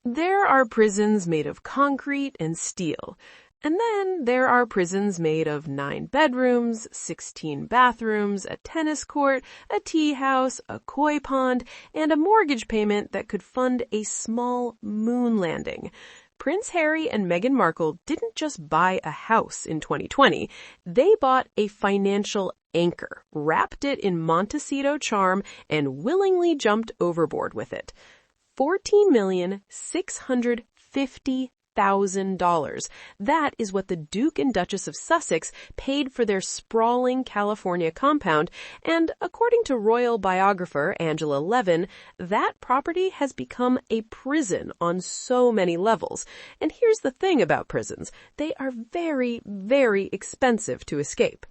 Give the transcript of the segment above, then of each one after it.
There are prisons made of concrete and steel. And then there are prisons made of 9 bedrooms, 16 bathrooms, a tennis court, a tea house, a koi pond, and a mortgage payment that could fund a small moon landing. Prince Harry and Meghan Markle didn't just buy a house in 2020. They bought a financial anchor, wrapped it in Montecito charm, and willingly jumped overboard with it. $14,650,000. That is what the Duke and Duchess of Sussex paid for their sprawling California compound, and according to royal biographer Angela Levin, that property has become a prison on so many levels. And here's the thing about prisons. They are very, very expensive to escape.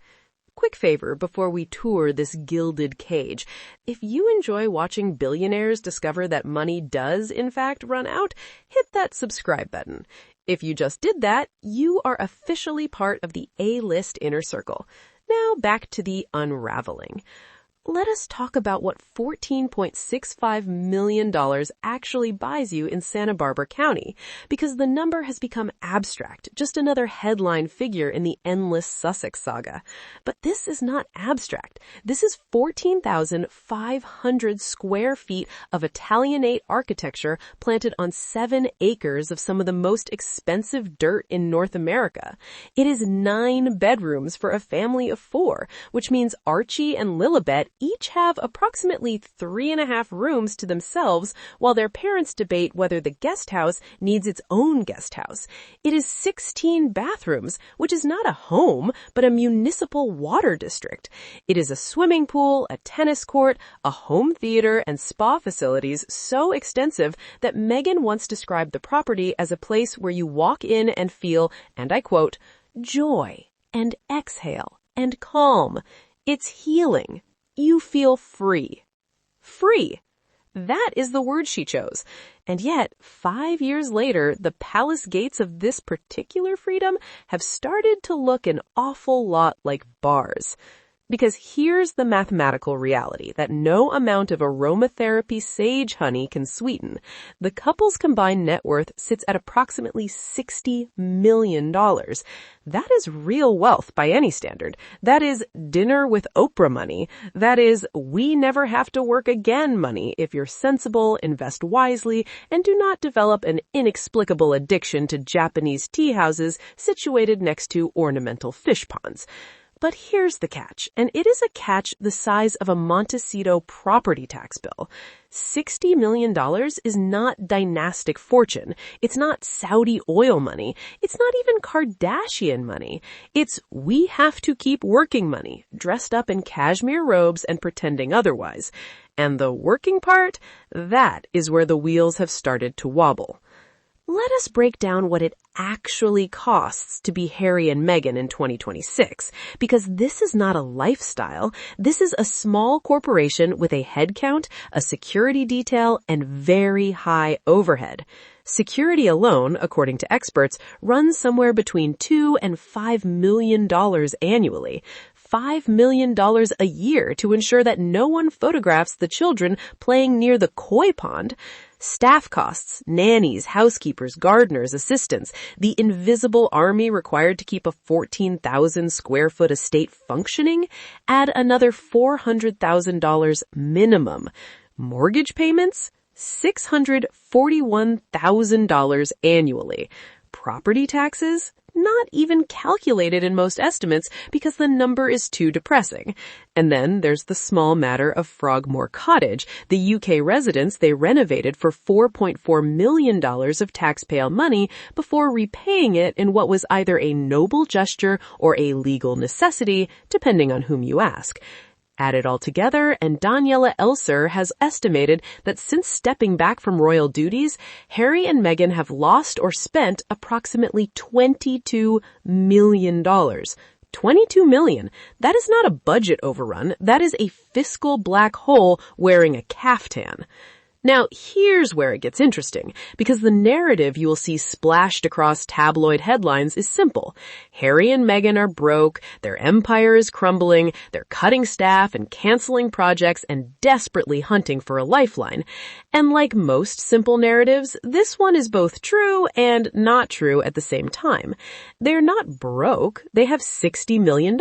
Quick favor before we tour this gilded cage. If you enjoy watching billionaires discover that money does, in fact, run out, hit that subscribe button. If you just did that, you are officially part of the A-list inner circle. Now back to the unraveling. Let us talk about what $14.65 million actually buys you in Santa Barbara County, because the number has become abstract, just another headline figure in the endless Sussex saga. But this is not abstract. This is 14,500 square feet of Italianate architecture planted on 7 acres of some of the most expensive dirt in North America. It is 9 bedrooms for a family of 4, which means Archie and Lilibet each have approximately 3.5 rooms to themselves, while their parents debate whether the guest house needs its own guest house. It is 16 bathrooms, which is not a home, but a municipal water district. It is a swimming pool, a tennis court, a home theater, and spa facilities so extensive that Meghan once described the property as a place where you walk in and feel, and I quote, joy, and exhale, and calm. It's healing. You feel free. Free. That is the word she chose. And yet, 5 years later, the palace gates of this particular freedom have started to look an awful lot like bars. Because here's the mathematical reality that no amount of aromatherapy sage honey can sweeten. The couple's combined net worth sits at approximately $60 million. That is real wealth by any standard. That is dinner with Oprah money. That is we never have to work again money if you're sensible, invest wisely, and do not develop an inexplicable addiction to Japanese tea houses situated next to ornamental fish ponds. But here's the catch, and it is a catch the size of a Montecito property tax bill. $60 million is not dynastic fortune. It's not Saudi oil money. It's not even Kardashian money. It's we have to keep working money, dressed up in cashmere robes and pretending otherwise. And the working part, that is where the wheels have started to wobble. Let us break down what it actually costs to be Harry and Meghan in 2026, because this is not a lifestyle. This is a small corporation with a headcount, a security detail, and very high overhead. Security alone, according to experts, runs somewhere between $2 and $5 million annually. $5 million a year to ensure that no one photographs the children playing near the koi pond. Staff costs, nannies, housekeepers, gardeners, assistants, the invisible army required to keep a 14,000 square foot estate functioning, add another $400,000 minimum. Mortgage payments? $641,000 annually. Property taxes? Not even calculated in most estimates because the number is too depressing. And then there's the small matter of Frogmore Cottage, the UK residence they renovated for $4.4 million of taxpayer money before repaying it in what was either a noble gesture or a legal necessity, depending on whom you ask. Add it all together, and Daniela Elser has estimated that since stepping back from royal duties, Harry and Meghan have lost or spent approximately $22 million. $22 million. That is not a budget overrun. That is a fiscal black hole wearing a caftan. Now, here's where it gets interesting, because the narrative you will see splashed across tabloid headlines is simple. Harry and Meghan are broke, their empire is crumbling, they're cutting staff and canceling projects and desperately hunting for a lifeline. And like most simple narratives, this one is both true and not true at the same time. They're not broke, they have $60 million.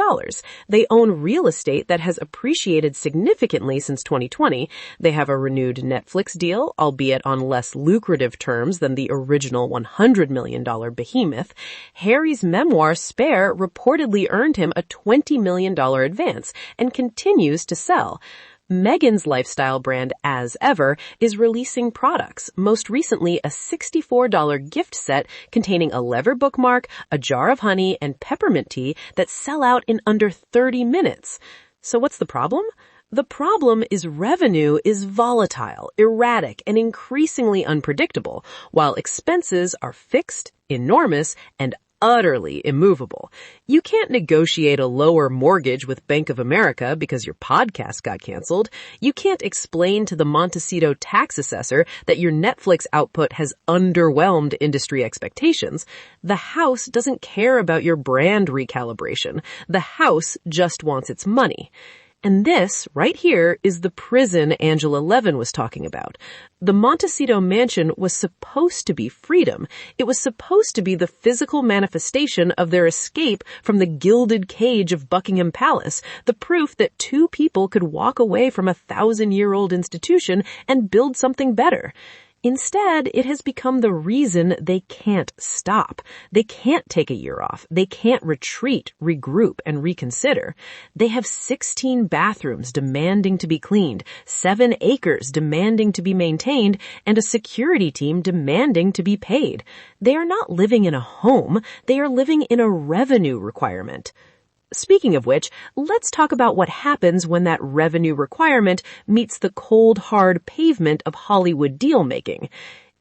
They own real estate that has appreciated significantly since 2020. They have a renewed Netflix deal, albeit on less lucrative terms than the original $100 million behemoth. Harry's memoir, Spare, reportedly earned him a $20 million advance and continues to sell. Meghan's lifestyle brand, As Ever, is releasing products, most recently a $64 gift set containing a leather bookmark, a jar of honey, and peppermint tea that sell out in under 30 minutes. So what's the problem? The problem is revenue is volatile, erratic, and increasingly unpredictable, while expenses are fixed, enormous, and utterly immovable. You can't negotiate a lower mortgage with Bank of America because your podcast got canceled. You can't explain to the Montecito tax assessor that your Netflix output has underwhelmed industry expectations. The house doesn't care about your brand recalibration. The house just wants its money. And this, right here, is the prison Angela Levin was talking about. The Montecito mansion was supposed to be freedom. It was supposed to be the physical manifestation of their escape from the gilded cage of Buckingham Palace, the proof that two people could walk away from a 1,000-year-old institution and build something better. Instead, it has become the reason they can't stop. They can't take a year off. They can't retreat, regroup, and reconsider. They have 16 bathrooms demanding to be cleaned, 7 acres demanding to be maintained, and a security team demanding to be paid. They are not living in a home. They are living in a revenue requirement. Speaking of which, let's talk about what happens when that revenue requirement meets the cold, hard pavement of Hollywood deal-making.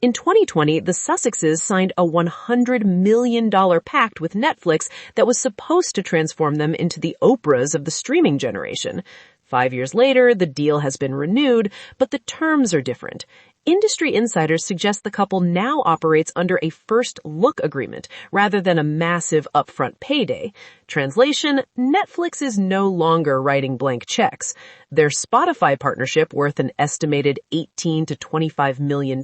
In 2020, the Sussexes signed a $100 million pact with Netflix that was supposed to transform them into the Oprahs of the streaming generation. 5 years later, the deal has been renewed, but the terms are different. Industry insiders suggest the couple now operates under a first look agreement rather than a massive upfront payday. Translation, Netflix is no longer writing blank checks. Their Spotify partnership, worth an estimated $18 to $25 million,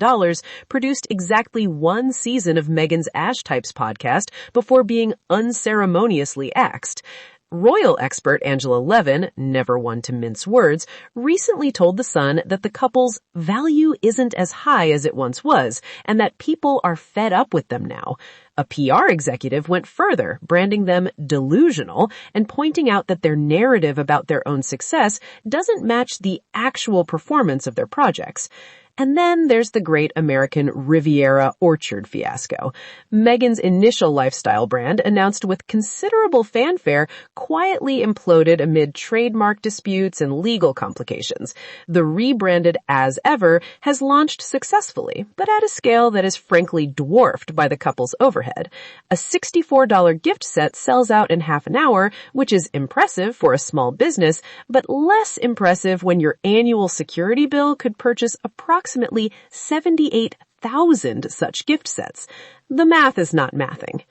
produced exactly one season of Meghan's Ash Types podcast before being unceremoniously axed. Royal expert Angela Levin, never one to mince words, recently told The Sun that the couple's value isn't as high as it once was, and that people are fed up with them now. A PR executive went further, branding them delusional and pointing out that their narrative about their own success doesn't match the actual performance of their projects. And then there's the great American Riviera Orchard fiasco. Meghan's initial lifestyle brand, announced with considerable fanfare, quietly imploded amid trademark disputes and legal complications. The rebranded As Ever has launched successfully, but at a scale that is frankly dwarfed by the couple's overhead. A $64 gift set sells out in half an hour, which is impressive for a small business, but less impressive when your annual security bill could purchase approximately 78,000 such gift sets. The math is not mathing.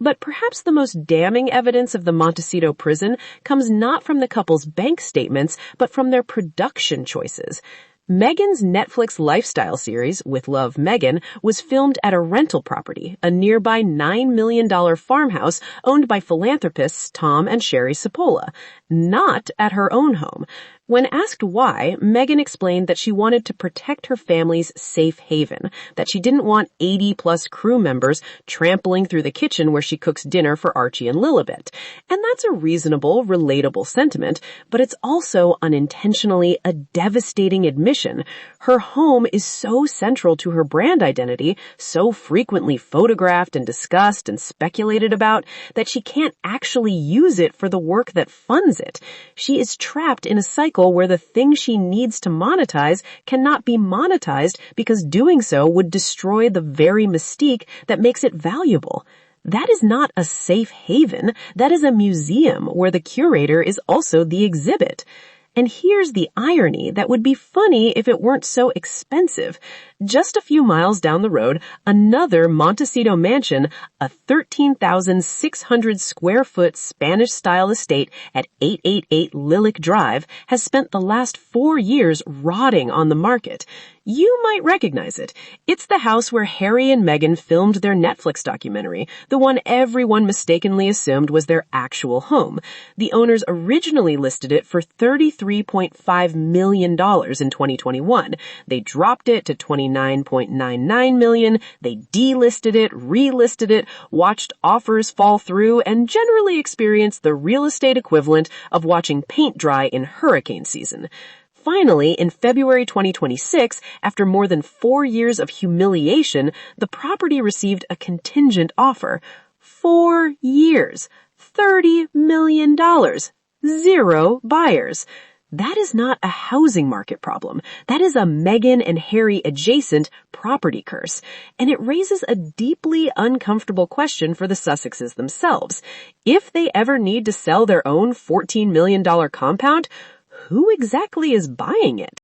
But perhaps the most damning evidence of the Montecito prison comes not from the couple's bank statements, but from their production choices. Meghan's Netflix lifestyle series, With Love, Meghan, was filmed at a rental property, a nearby $9 million farmhouse owned by philanthropists Tom and Sherry Cipolla, not at her own home. When asked why, Meghan explained that she wanted to protect her family's safe haven, that she didn't want 80-plus crew members trampling through the kitchen where she cooks dinner for Archie and Lilibet. And that's a reasonable, relatable sentiment, but it's also unintentionally a devastating admission. Her home is so central to her brand identity, so frequently photographed and discussed and speculated about, that she can't actually use it for the work that funds it. She is trapped in a cycle where the thing she needs to monetize cannot be monetized because doing so would destroy the very mystique that makes it valuable. That is not a safe haven. That is a museum where the curator is also the exhibit. And here's the irony that would be funny if it weren't so expensive. Just a few miles down the road, another Montecito mansion, a 13,600 square foot Spanish-style estate at 888 Lilac Drive, has spent the last 4 years rotting on the market. You might recognize it. It's the house where Harry and Meghan filmed their Netflix documentary, the one everyone mistakenly assumed was their actual home. The owners originally listed it for $33.5 million in 2021. They dropped it to $29.99 million. They delisted it, relisted it, watched offers fall through, and generally experienced the real estate equivalent of watching paint dry in hurricane season. Finally, in February 2026, after more than 4 years of humiliation, the property received a contingent offer. 4 years. $30 million. 0 buyers. That is not a housing market problem. That is a Meghan and Harry adjacent property curse. And it raises a deeply uncomfortable question for the Sussexes themselves. If they ever need to sell their own $14 million compound, who exactly is buying it?